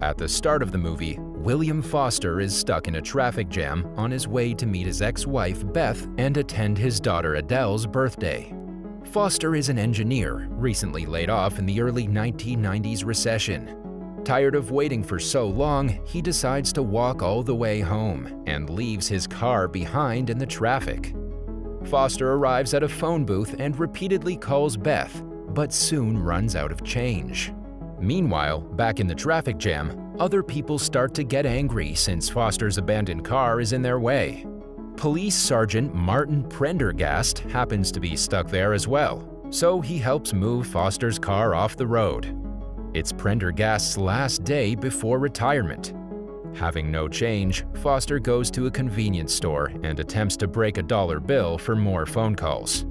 At the start of the movie, William Foster is stuck in a traffic jam on his way to meet his ex-wife Beth and attend his daughter Adele's birthday. Foster is an engineer, recently laid off in the early 1990s recession. Tired of waiting for so long, he decides to walk all the way home and leaves his car behind in the traffic. Foster arrives at a phone booth and repeatedly calls Beth, but soon runs out of change. Meanwhile, back in the traffic jam, other people start to get angry since Foster's abandoned car is in their way. Police Sergeant Martin Prendergast happens to be stuck there as well, so he helps move Foster's car off the road. It's Prendergast's last day before retirement. Having no change, Foster goes to a convenience store and attempts to break a dollar bill for more phone calls.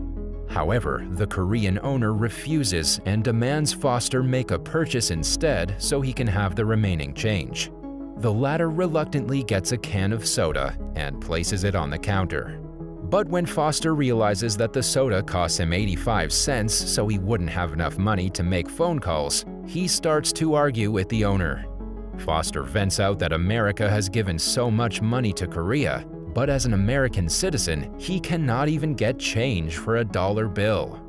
However, the Korean owner refuses and demands Foster make a purchase instead so he can have the remaining change. The latter reluctantly gets a can of soda and places it on the counter. But when Foster realizes that the soda costs him 85 cents so he wouldn't have enough money to make phone calls, he starts to argue with the owner. Foster vents out that America has given so much money to Korea, but as an American citizen, he cannot even get change for a dollar bill.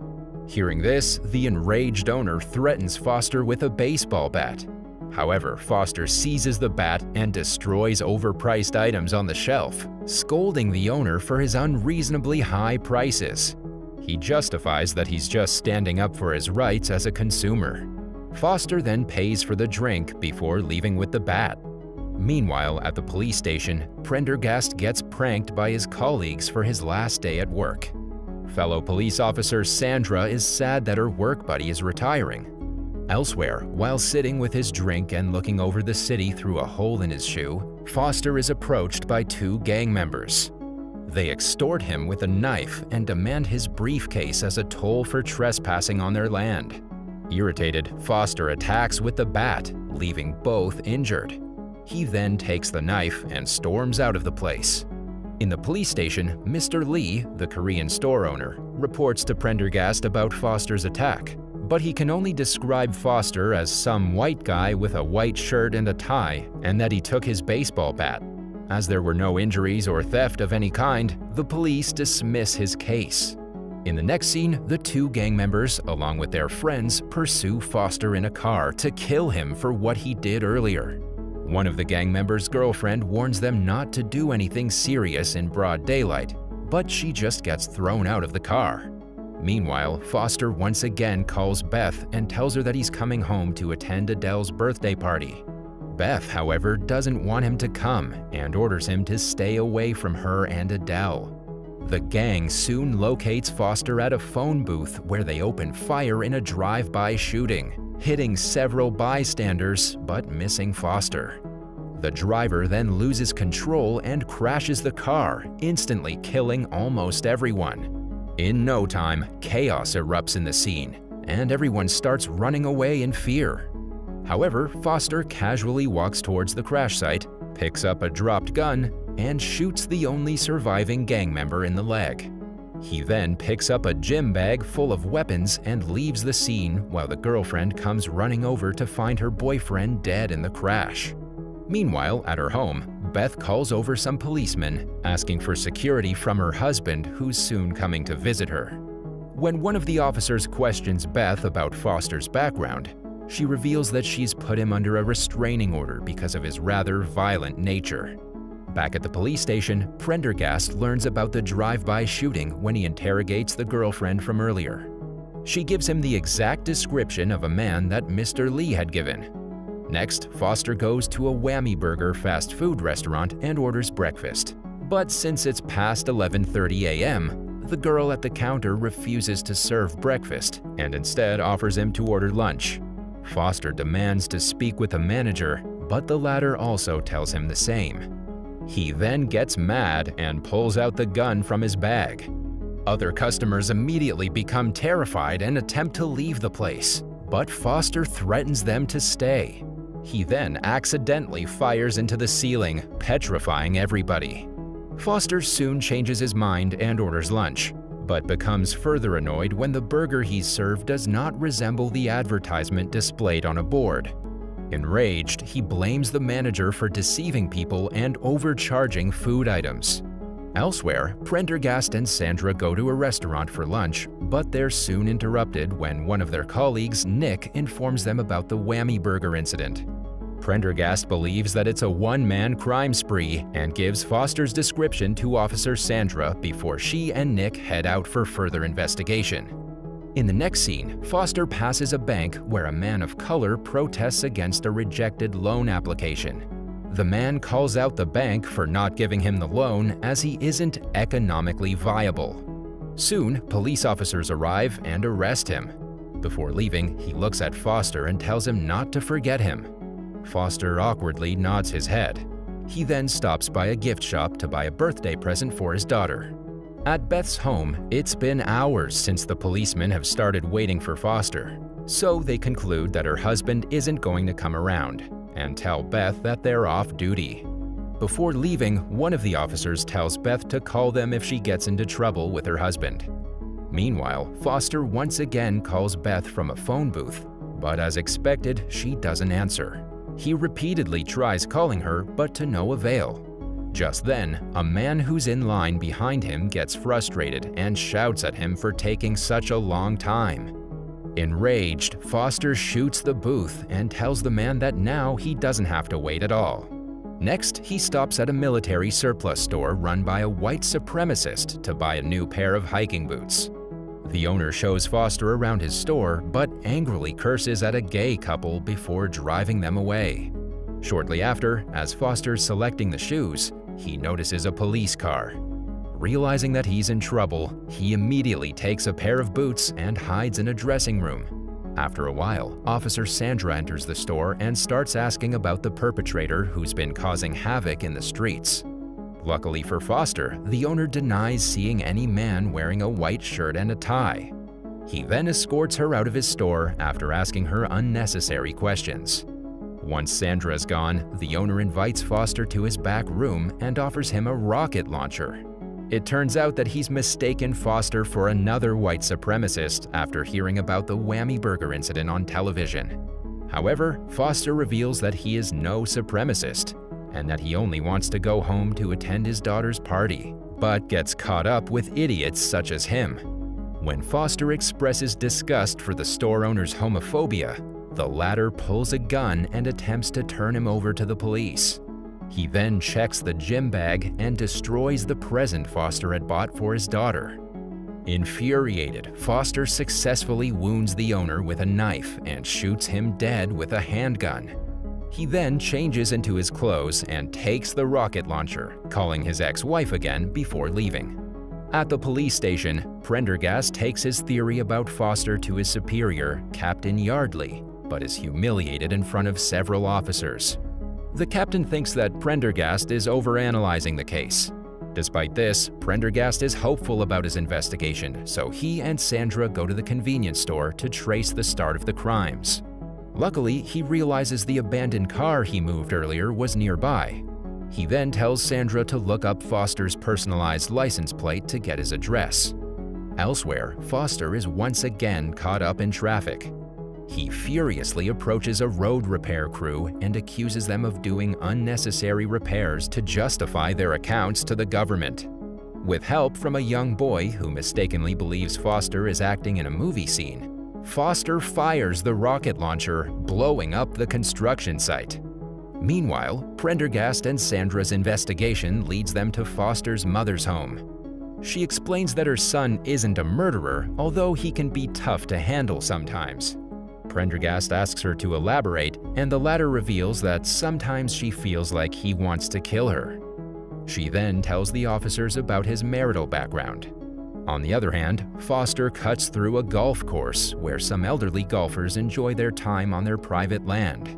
Hearing this, the enraged owner threatens Foster with a baseball bat. However, Foster seizes the bat and destroys overpriced items on the shelf, scolding the owner for his unreasonably high prices. He justifies that he's just standing up for his rights as a consumer. Foster then pays for the drink before leaving with the bat. Meanwhile, at the police station, Prendergast gets pranked by his colleagues for his last day at work. Fellow police officer Sandra is sad that her work buddy is retiring. Elsewhere, while sitting with his drink and looking over the city through a hole in his shoe, Foster is approached by two gang members. They extort him with a knife and demand his briefcase as a toll for trespassing on their land. Irritated, Foster attacks with the bat, leaving both injured. He then takes the knife and storms out of the place. In the police station, Mr. Lee, the Korean store owner, reports to Prendergast about Foster's attack, but he can only describe Foster as some white guy with a white shirt and a tie, and that he took his baseball bat. As there were no injuries or theft of any kind, the police dismiss his case. In the next scene, the two gang members, along with their friends, pursue Foster in a car to kill him for what he did earlier. One of the gang members' girlfriend warns them not to do anything serious in broad daylight, but she just gets thrown out of the car. Meanwhile, Foster once again calls Beth and tells her that he's coming home to attend Adele's birthday party. Beth, however, doesn't want him to come and orders him to stay away from her and Adele. The gang soon locates Foster at a phone booth where they open fire in a drive-by shooting, hitting several bystanders but missing Foster. The driver then loses control and crashes the car, instantly killing almost everyone. In no time, chaos erupts in the scene, and everyone starts running away in fear. However, Foster casually walks towards the crash site, picks up a dropped gun, and shoots the only surviving gang member in the leg. He then picks up a gym bag full of weapons and leaves the scene while the girlfriend comes running over to find her boyfriend dead in the crash. Meanwhile, at her home, Beth calls over some policemen, asking for security from her husband, who's soon coming to visit her. When one of the officers questions Beth about Foster's background, she reveals that she's put him under a restraining order because of his rather violent nature. Back at the police station, Prendergast learns about the drive-by shooting when he interrogates the girlfriend from earlier. She gives him the exact description of a man that Mr. Lee had given. Next, Foster goes to a Whammy Burger fast food restaurant and orders breakfast. But since it's past 11:30 a.m., the girl at the counter refuses to serve breakfast and instead offers him to order lunch. Foster demands to speak with the manager, but the latter also tells him the same. He then gets mad and pulls out the gun from his bag. Other customers immediately become terrified and attempt to leave the place, but Foster threatens them to stay. He then accidentally fires into the ceiling, petrifying everybody. Foster soon changes his mind and orders lunch, but becomes further annoyed when the burger he's served does not resemble the advertisement displayed on a board. Enraged, he blames the manager for deceiving people and overcharging food items. Elsewhere, Prendergast and Sandra go to a restaurant for lunch, but they're soon interrupted when one of their colleagues, Nick, informs them about the Whammy Burger incident. Prendergast believes that it's a one-man crime spree and gives Foster's description to Officer Sandra before she and Nick head out for further investigation. In the next scene, Foster passes a bank where a man of color protests against a rejected loan application. The man calls out the bank for not giving him the loan as he isn't economically viable. Soon, police officers arrive and arrest him. Before leaving, he looks at Foster and tells him not to forget him. Foster awkwardly nods his head. He then stops by a gift shop to buy a birthday present for his daughter. At Beth's home, it's been hours since the policemen have started waiting for Foster, so they conclude that her husband isn't going to come around and tell Beth that they're off duty. Before leaving, one of the officers tells Beth to call them if she gets into trouble with her husband. Meanwhile, Foster once again calls Beth from a phone booth, but as expected, she doesn't answer. He repeatedly tries calling her, but to no avail. Just then, a man who's in line behind him gets frustrated and shouts at him for taking such a long time. Enraged, Foster shoots the booth and tells the man that now he doesn't have to wait at all. Next, he stops at a military surplus store run by a white supremacist to buy a new pair of hiking boots. The owner shows Foster around his store, but angrily curses at a gay couple before driving them away. Shortly after, as Foster's selecting the shoes, he notices a police car. Realizing that he's in trouble, he immediately takes a pair of boots and hides in a dressing room. After a while, Officer Sandra enters the store and starts asking about the perpetrator who's been causing havoc in the streets. Luckily for Foster, the owner denies seeing any man wearing a white shirt and a tie. He then escorts her out of his store after asking her unnecessary questions. Once Sandra's gone, the owner invites Foster to his back room and offers him a rocket launcher. It turns out that he's mistaken Foster for another white supremacist after hearing about the Whammy Burger incident on television. However, Foster reveals that he is no supremacist and that he only wants to go home to attend his daughter's party, but gets caught up with idiots such as him. When Foster expresses disgust for the store owner's homophobia, the latter pulls a gun and attempts to turn him over to the police. He then checks the gym bag and destroys the present Foster had bought for his daughter. Infuriated, Foster successfully wounds the owner with a knife and shoots him dead with a handgun. He then changes into his clothes and takes the rocket launcher, calling his ex-wife again before leaving. At the police station, Prendergast takes his theory about Foster to his superior, Captain Yardley, but is humiliated in front of several officers. The captain thinks that Prendergast is overanalyzing the case. Despite this, Prendergast is hopeful about his investigation, so he and Sandra go to the convenience store to trace the start of the crimes. Luckily, he realizes the abandoned car he moved earlier was nearby. He then tells Sandra to look up Foster's personalized license plate to get his address. Elsewhere, Foster is once again caught up in traffic. He furiously approaches a road repair crew and accuses them of doing unnecessary repairs to justify their accounts to the government. With help from a young boy who mistakenly believes Foster is acting in a movie scene, Foster fires the rocket launcher, blowing up the construction site. Meanwhile, Prendergast and Sandra's investigation leads them to Foster's mother's home. She explains that her son isn't a murderer, although he can be tough to handle sometimes. Prendergast asks her to elaborate, and the latter reveals that sometimes she feels like he wants to kill her. She then tells the officers about his marital background. On the other hand, Foster cuts through a golf course where some elderly golfers enjoy their time on their private land.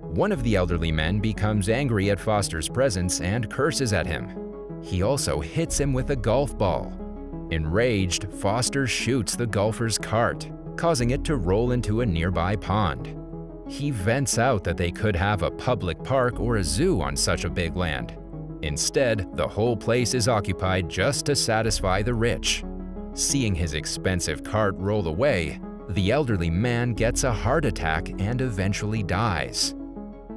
One of the elderly men becomes angry at Foster's presence and curses at him. He also hits him with a golf ball. Enraged, Foster shoots the golfer's cart, causing it to roll into a nearby pond. He vents out that they could have a public park or a zoo on such a big land. Instead, the whole place is occupied just to satisfy the rich. Seeing his expensive cart roll away, the elderly man gets a heart attack and eventually dies.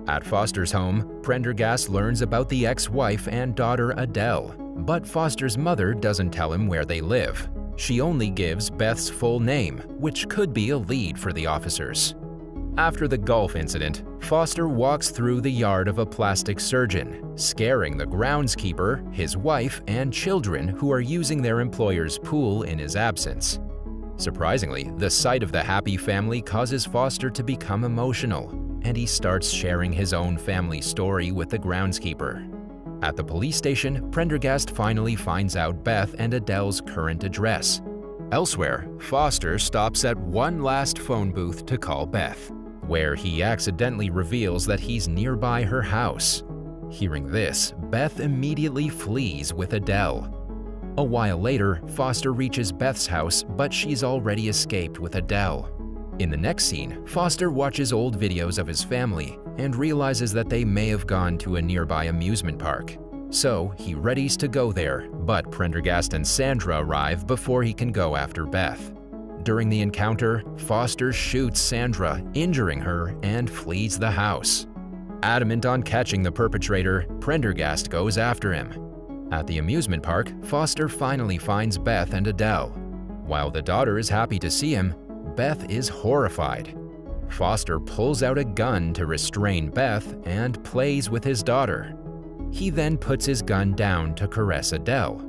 At Foster's home, Prendergast learns about the ex-wife and daughter Adele, but Foster's mother doesn't tell him where they live. She only gives Beth's full name, which could be a lead for the officers. After the golf incident, Foster walks through the yard of a plastic surgeon, scaring the groundskeeper, his wife, and children who are using their employer's pool in his absence. Surprisingly, the sight of the happy family causes Foster to become emotional, and he starts sharing his own family story with the groundskeeper. At the police station, Prendergast finally finds out Beth and Adele's current address. Elsewhere, Foster stops at one last phone booth to call Beth, where he accidentally reveals that he's nearby her house. Hearing this, Beth immediately flees with Adele. A while later, Foster reaches Beth's house, but she's already escaped with Adele. In the next scene, Foster watches old videos of his family and realizes that they may have gone to a nearby amusement park. So he readies to go there, but Prendergast and Sandra arrive before he can go after Beth. During the encounter, Foster shoots Sandra, injuring her, and flees the house. Adamant on catching the perpetrator, Prendergast goes after him. At the amusement park, Foster finally finds Beth and Adele. While the daughter is happy to see him, Beth is horrified. Foster pulls out a gun to restrain Beth and plays with his daughter. He then puts his gun down to caress Adele.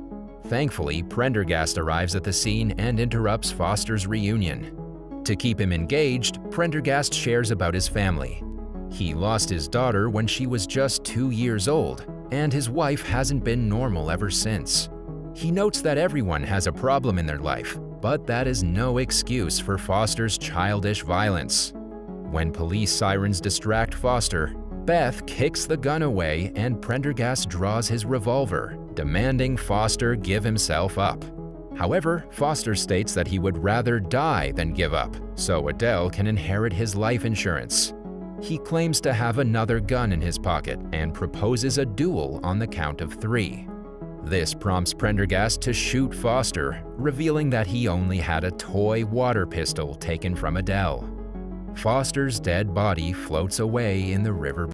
Thankfully, Prendergast arrives at the scene and interrupts Foster's reunion. To keep him engaged, Prendergast shares about his family. He lost his daughter when she was just 2 years old, and his wife hasn't been normal ever since. He notes that everyone has a problem in their life, but that is no excuse for Foster's childish violence. When police sirens distract Foster, Beth kicks the gun away and Prendergast draws his revolver, demanding Foster give himself up. However, Foster states that he would rather die than give up, so Adele can inherit his life insurance. He claims to have another gun in his pocket and proposes a duel on the count of 3. This prompts Prendergast to shoot Foster, revealing that he only had a toy water pistol taken from Adele. Foster's dead body floats away in the river.